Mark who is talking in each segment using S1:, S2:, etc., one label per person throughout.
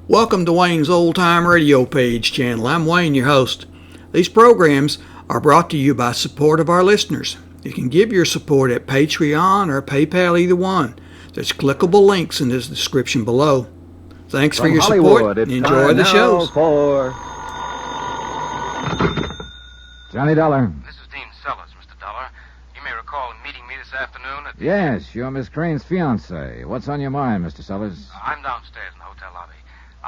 S1: Welcome to Wayne's Old Time Radio Page channel. I'm Wayne, your host. These programs are brought to you by support of our listeners. You can give your support at Patreon or PayPal, either one. There's clickable links in the description below. Thanks for your support and enjoy the shows.
S2: For
S3: Johnny Dollar.
S4: This is Dean Sellers, Mr. Dollar. You may recall meeting me this afternoon at the...
S3: Yes, you're Miss Crane's fiancé. What's on your mind, Mr. Sellers?
S4: I'm downstairs in the hotel lobby.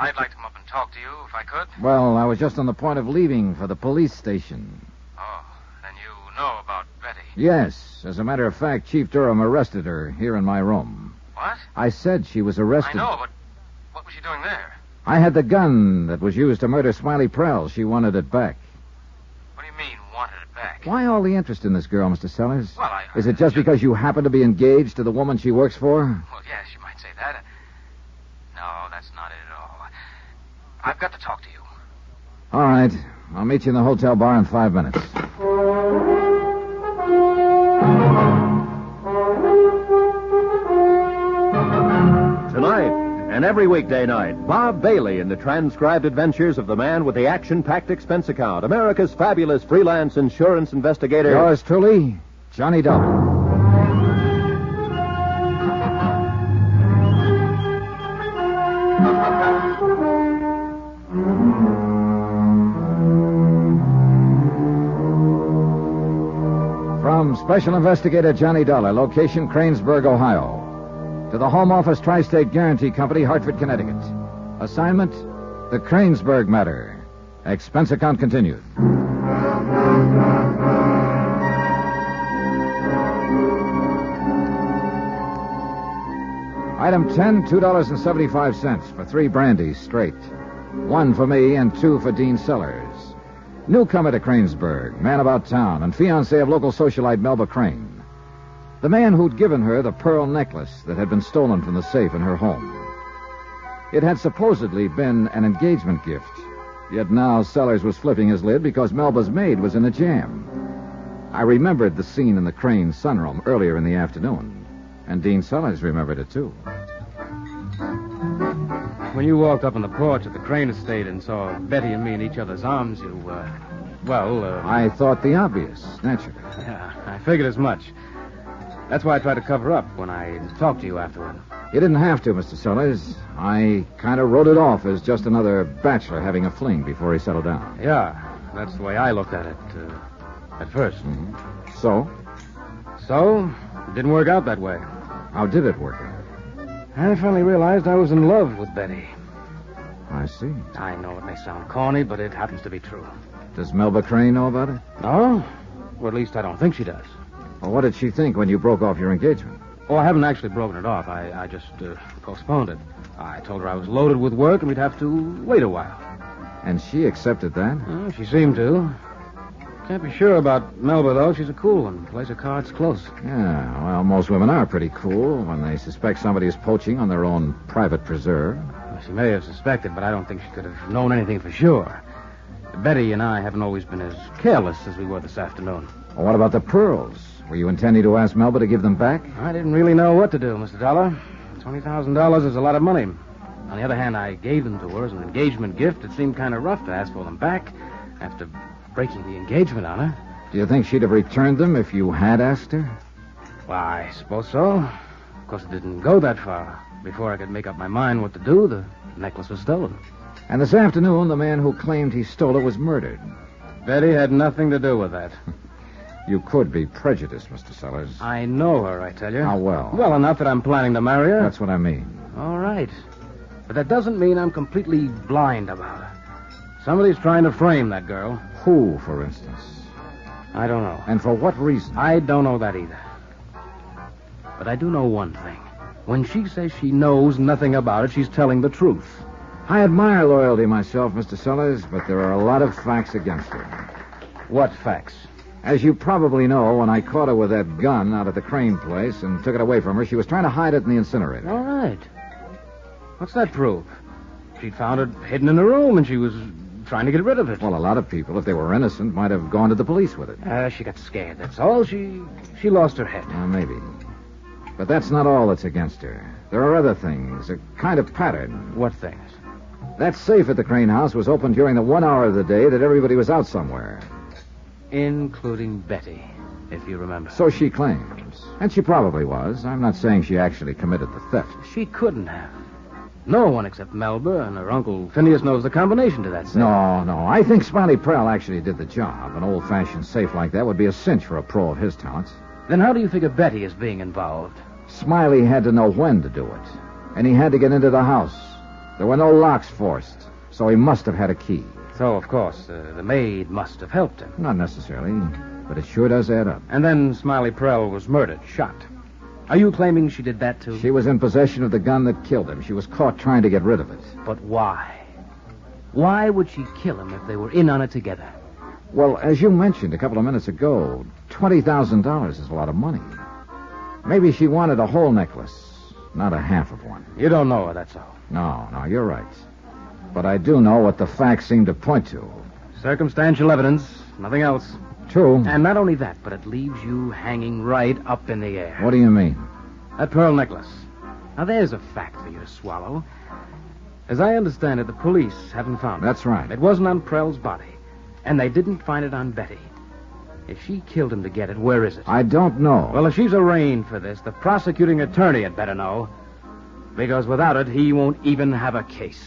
S4: I'd like to come up and talk to you, if I could.
S3: Well, I was just on the point of leaving for the police station.
S4: Oh, then you know about Betty.
S3: Yes. As a matter of fact, Chief Durham arrested her here in my room.
S4: What?
S3: I said she was arrested.
S4: I know, but what was she doing there?
S3: I had the gun that was used to murder Smiley Prell. She wanted it back.
S4: What do you mean, wanted it back?
S3: Why all the interest in this girl, Mr. Sellers?
S4: Well,
S3: Is it just because you happen to be engaged to the woman she works for?
S4: Well, yes, you might say that. No, that's not it at all. I've got to talk to you.
S3: All right. I'll meet you in the hotel bar in 5 minutes.
S2: tonight and every weekday night, Bob Bailey in the transcribed adventures of the man with the action-packed expense account, America's fabulous freelance insurance investigator.
S3: Yours truly, Johnny Dollar. From Special Investigator Johnny Dollar, location Kranesburg, Ohio. To the Home Office Tri-State Guarantee Company, Hartford, Connecticut. Assignment, the Kranesburg matter. Expense account continued. Item 10, $2.75 for 3 brandies straight. 1 for me and 2 for Dean Sellers. Newcomer to Kranesburg, man about town, and fiancé of local socialite Melba Crane. The man who'd given her the pearl necklace that had been stolen from the safe in her home. It had supposedly been an engagement gift, yet now Sellers was flipping his lid because Melba's maid was in a jam. I remembered the scene in the Crane sunroom earlier in the afternoon, and Dean Sellers remembered it too.
S5: When you walked up on the porch at the Crane estate and saw Betty and me in each other's arms, you,
S3: I thought the obvious, naturally.
S5: Yeah, I figured as much. That's why I tried to cover up when I talked to you afterward.
S3: You didn't have to, Mr. Sellers. I kind of wrote it off as just another bachelor having a fling before he settled down.
S5: Yeah, that's the way I looked at it, at first.
S3: Mm-hmm. So?
S5: So, it didn't work out that way.
S3: How did it work out?
S5: I finally realized I was in love with Betty.
S3: I see.
S5: I know it may sound corny, but it happens to be true.
S3: Does Melba Crane know about it?
S5: No? Or at least I don't think she does.
S3: Well, what did she think when you broke off your engagement?
S5: Oh, I haven't actually broken it off. I just postponed it. I told her I was loaded with work and we'd have to wait a while.
S3: And she accepted that?
S5: Well, she seemed to. Can't be sure about Melba, though. She's a cool one. Plays her cards close.
S3: Yeah, well, most women are pretty cool when they suspect somebody is poaching on their own private preserve.
S5: Well, she may have suspected, but I don't think she could have known anything for sure. Betty and I haven't always been as careless as we were this afternoon.
S3: Well, what about the pearls? Were you intending to ask Melba to give them back?
S5: I didn't really know what to do, Mr. Dollar. $20,000 is a lot of money. On the other hand, I gave them to her as an engagement gift. It seemed kind of rough to ask for them back after breaking the engagement on her.
S3: Do you think she'd have returned them if you had asked her?
S5: Well, I suppose so. Of course, it didn't go that far. Before I could make up my mind what to do, the necklace was stolen.
S3: And this afternoon, the man who claimed he stole it was murdered.
S5: Betty had nothing to do with that.
S3: You could be prejudiced, Mr. Sellers.
S5: I know her, I tell you.
S3: How well?
S5: Well enough that I'm planning to marry her.
S3: That's what I mean.
S5: All right. But that doesn't mean I'm completely blind about her. Somebody's trying to frame that girl.
S3: Who, for instance?
S5: I don't know.
S3: And for what reason?
S5: I don't know that either. But I do know one thing. When she says she knows nothing about it, she's telling the truth.
S3: I admire loyalty myself, Mr. Sellers, but there are a lot of facts against her.
S5: What facts?
S3: As you probably know, when I caught her with that gun out at the Crane place and took it away from her, she was trying to hide it in the incinerator.
S5: All right. What's that prove? She'd found it hidden in her room and she was trying to get rid of it.
S3: Well, a lot of people, if they were innocent, might have gone to the police with it.
S5: She got scared, that's all. She lost her head.
S3: Maybe. But that's not all that's against her. There are other things, a kind of pattern.
S5: What things?
S3: That safe at the Crane house was open during the 1 hour of the day that everybody was out somewhere.
S5: Including Betty, if you remember.
S3: So she claims. And she probably was. I'm not saying she actually committed the theft.
S5: She couldn't have. No one except Melba and her uncle Phineas knows the combination to that safe.
S3: No. I think Smiley Prell actually did the job. An old-fashioned safe like that would be a cinch for a pro of his talents.
S5: Then how do you figure Betty is being involved?
S3: Smiley had to know when to do it. And he had to get into the house. There were no locks forced, so he must have had a key.
S5: So, of course, the maid must have helped him.
S3: Not necessarily, but it sure does add up.
S5: And then Smiley Prell was murdered, shot. Are you claiming she did that, too?
S3: She was in possession of the gun that killed him. She was caught trying to get rid of it.
S5: But why? Why would she kill him if they were in on it together?
S3: Well, as you mentioned a couple of minutes ago, $20,000 is a lot of money. Maybe she wanted a whole necklace, not a half of one.
S5: You don't know her, that's all.
S3: No, you're right. But I do know what the facts seem to point to.
S5: Circumstantial evidence, nothing else.
S3: True.
S5: And not only that, but it leaves you hanging right up in the air.
S3: What do you mean?
S5: That pearl necklace. Now, there's a fact for you to swallow. As I understand it, the police haven't found it.
S3: That's right.
S5: It wasn't on Prell's body. And they didn't find it on Betty. If she killed him to get it, where is it?
S3: I don't know.
S5: Well, if she's arraigned for this, the prosecuting attorney had better know. Because without it, he won't even have a case.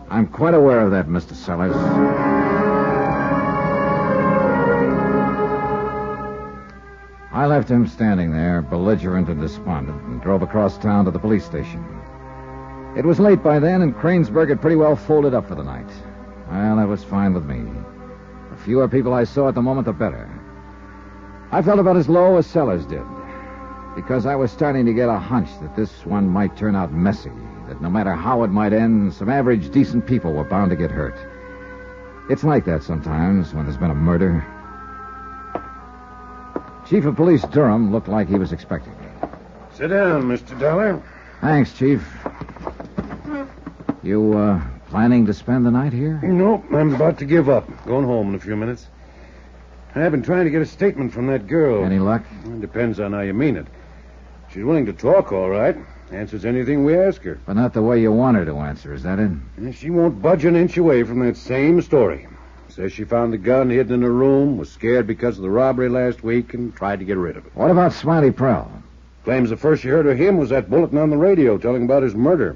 S3: I'm quite aware of that, Mr. Sellers. I left him standing there, belligerent and despondent, and drove across town to the police station. It was late by then, and Kranesburg had pretty well folded up for the night. Well, that was fine with me. The fewer people I saw at the moment, the better. I felt about as low as Sellers did, because I was starting to get a hunch that this one might turn out messy, that no matter how it might end, some average, decent people were bound to get hurt. It's like that sometimes when there's been a murder. Chief of Police Durham looked like he was expecting me.
S6: Sit down, Mr. Dollar.
S3: Thanks, Chief. You, planning to spend the night here?
S6: Nope, I'm about to give up. Going home in a few minutes. I've been trying to get a statement from that girl.
S3: Any luck?
S6: It depends on how you mean it. She's willing to talk, all right. Answers anything we ask her.
S3: But not the way you want her to answer, is that it?
S6: And she won't budge an inch away from that same story. Says she found the gun hidden in her room, was scared because of the robbery last week, and tried to get rid of it.
S3: What about Smiley Prell?
S6: Claims the first she heard of him was that bulletin on the radio telling about his murder.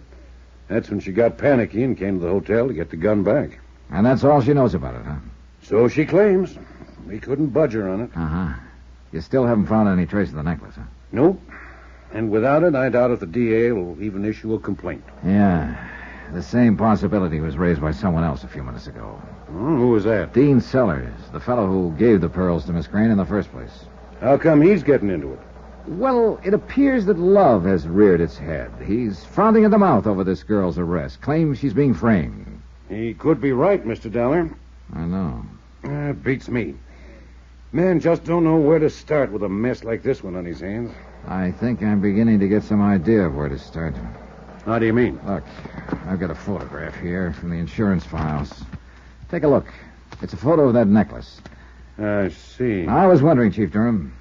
S6: That's when she got panicky and came to the hotel to get the gun back.
S3: And that's all she knows about it, huh?
S6: So she claims. We couldn't budge her on it.
S3: Uh-huh. You still haven't found any trace of the necklace, huh?
S6: Nope. And without it, I doubt if the DA will even issue a complaint.
S3: Yeah. The same possibility was raised by someone else a few minutes ago.
S6: Who was that?
S3: Dean Sellers, the fellow who gave the pearls to Miss Crane in the first place.
S6: How come he's getting into it?
S3: Well, it appears that love has reared its head. He's frothing at the mouth over this girl's arrest. Claims she's being framed.
S6: He could be right, Mr. Dollar.
S3: I know.
S6: Beats me. Man just don't know where to start with a mess like this one on his hands.
S3: I think I'm beginning to get some idea of where to start.
S6: How do you mean?
S3: Look, I've got a photograph here from the insurance files. Take a look. It's a photo of that necklace.
S6: I see.
S3: I was wondering, Chief Durham,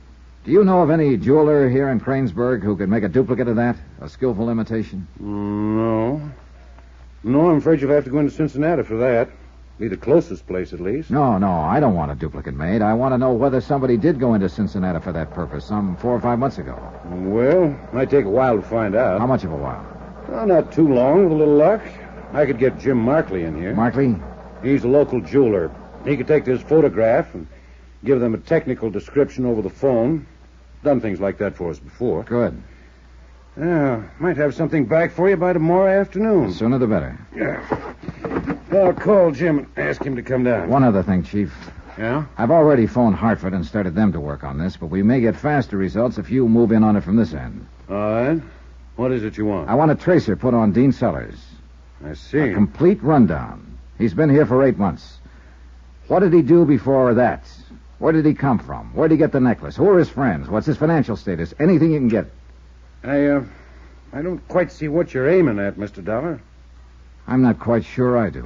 S3: do you know of any jeweler here in Kranesburg who could make a duplicate of that? A skillful imitation?
S6: No. No, I'm afraid you'll have to go into Cincinnati for that. Be the closest place, at least.
S3: No, I don't want a duplicate made. I want to know whether somebody did go into Cincinnati for that purpose some 4 or 5 months ago.
S6: Well, might take a while to find out.
S3: How much of a while?
S6: Well, not too long, with a little luck. I could get Jim Markley in here.
S3: Markley?
S6: He's a local jeweler. He could take this photograph and give them a technical description over the phone. Done things like that for us before.
S3: Good.
S6: Yeah, might have something back for you by tomorrow afternoon.
S3: The sooner the better.
S6: Yeah. I'll call Jim and ask him to come down.
S3: One other thing, Chief.
S6: Yeah?
S3: I've already phoned Hartford and started them to work on this, but we may get faster results if you move in on it from this end.
S6: All right. What is it you want?
S3: I want a tracer put on Dean Sellers.
S6: I see.
S3: A complete rundown. He's been here for 8 months. What did he do before that? Where did he come from? Where did he get the necklace? Who are his friends? What's his financial status? Anything you can get.
S6: I don't quite see what you're aiming at, Mr. Dollar.
S3: I'm not quite sure I do.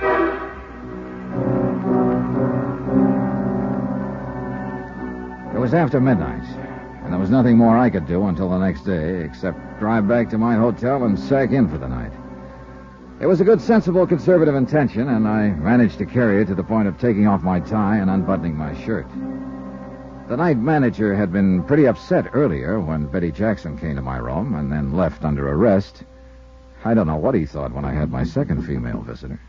S3: It was after midnight, and there was nothing more I could do until the next day, except drive back to my hotel and sack in for the night. It was a good, sensible, conservative intention, and I managed to carry it to the point of taking off my tie and unbuttoning my shirt. The night manager had been pretty upset earlier when Betty Jackson came to my room and then left under arrest. I don't know what he thought when I had my second female visitor.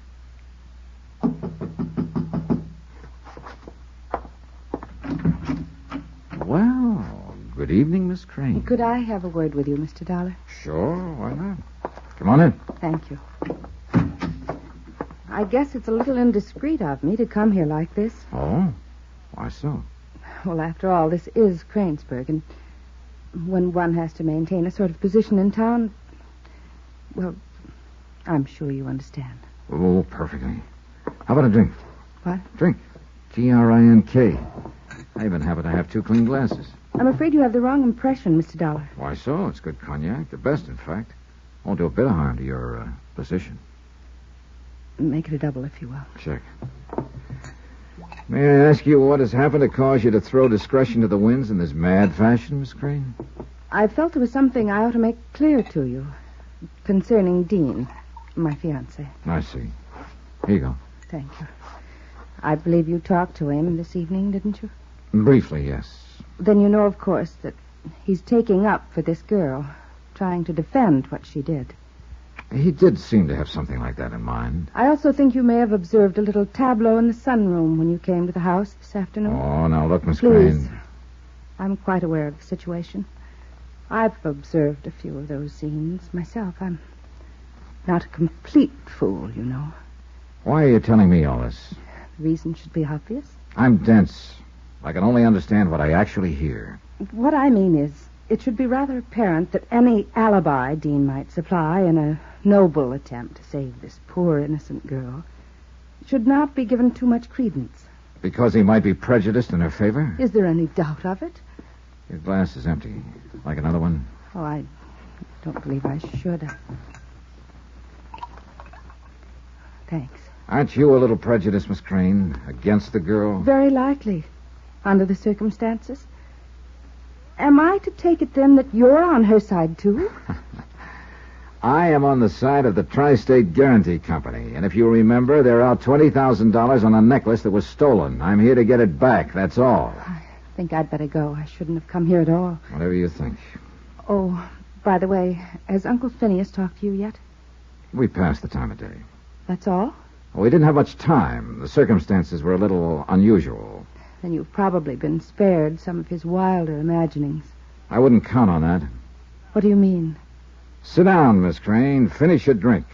S3: Well, good evening, Miss Crane.
S7: Could I have a word with you, Mr. Dollar?
S3: Sure, why not? Come on in.
S7: Thank you. I guess it's a little indiscreet of me to come here like this.
S3: Oh? Why so?
S7: Well, after all, this is Kranesburg, and when one has to maintain a sort of position in town, well, I'm sure you understand.
S3: Oh, perfectly. How about a drink?
S7: What?
S3: Drink. Drink. I even happen to have 2 clean glasses.
S7: I'm afraid you have the wrong impression, Mr. Dollar.
S3: Why so? It's good cognac. The best, in fact. Won't do a bit of harm to your position.
S7: Make it a double, if you will.
S3: Check. May I ask you what has happened to cause you to throw discretion to the winds in this mad fashion, Miss Crane?
S7: I felt there was something I ought to make clear to you concerning Dean, my fiancé.
S3: I see. Here you go.
S7: Thank you. I believe you talked to him this evening, didn't you?
S3: Briefly, yes.
S7: Then you know, of course, that he's taking up for this girl, trying to defend what she did.
S3: He did seem to have something like that in mind.
S7: I also think you may have observed a little tableau in the sunroom when you came to the house this afternoon.
S3: Oh, now look, Miss
S7: Please.
S3: Crane.
S7: I'm quite aware of the situation. I've observed a few of those scenes myself. I'm not a complete fool, you know.
S3: Why are you telling me all this?
S7: The reason should be obvious.
S3: I'm dense. I can only understand what I actually hear.
S7: What I mean is, it should be rather apparent that any alibi Dean might supply in a noble attempt to save this poor innocent girl should not be given too much credence.
S3: Because he might be prejudiced in her favor?
S7: Is there any doubt of it?
S3: Your glass is empty. Like another one?
S7: Oh, I don't believe I should. Thanks.
S3: Aren't you a little prejudiced, Miss Crane, against the girl?
S7: Very likely, under the circumstances. Am I to take it, then, that you're on her side, too?
S3: I am on the side of the Tri-State Guarantee Company, and if you remember, they're out $20,000 on a necklace that was stolen. I'm here to get it back, that's all.
S7: I think I'd better go. I shouldn't have come here at all.
S3: Whatever you think.
S7: Oh, by the way, has Uncle Phineas talked to you yet?
S3: We passed the time of day.
S7: That's all?
S3: Well, we didn't have much time. The circumstances were a little unusual.
S7: Then you've probably been spared some of his wilder imaginings.
S3: I wouldn't count on that.
S7: What do you mean?
S3: Sit down, Miss Crane. Finish your drink.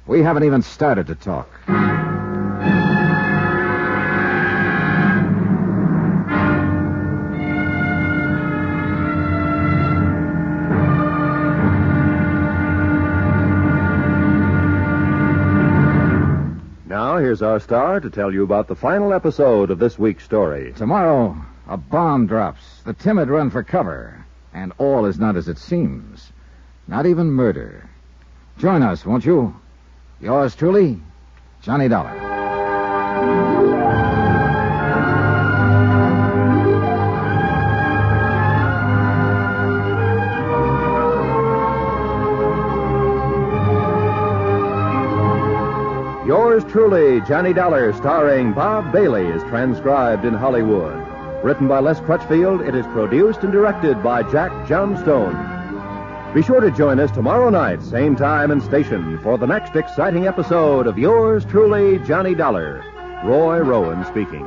S3: We haven't even started to talk.
S2: Now, here's our star to tell you about the final episode of this week's story.
S3: Tomorrow, a bomb drops. The timid run for cover. And all is not as it seems. Not even murder. Join us, won't you? Yours truly, Johnny Dollar.
S2: Yours truly, Johnny Dollar, starring Bob Bailey, is transcribed in Hollywood. Written by Les Crutchfield, it is produced and directed by Jack Johnstone. Be sure to join us tomorrow night, same time and station, for the next exciting episode of Yours truly, Johnny Dollar. Roy Rowan speaking.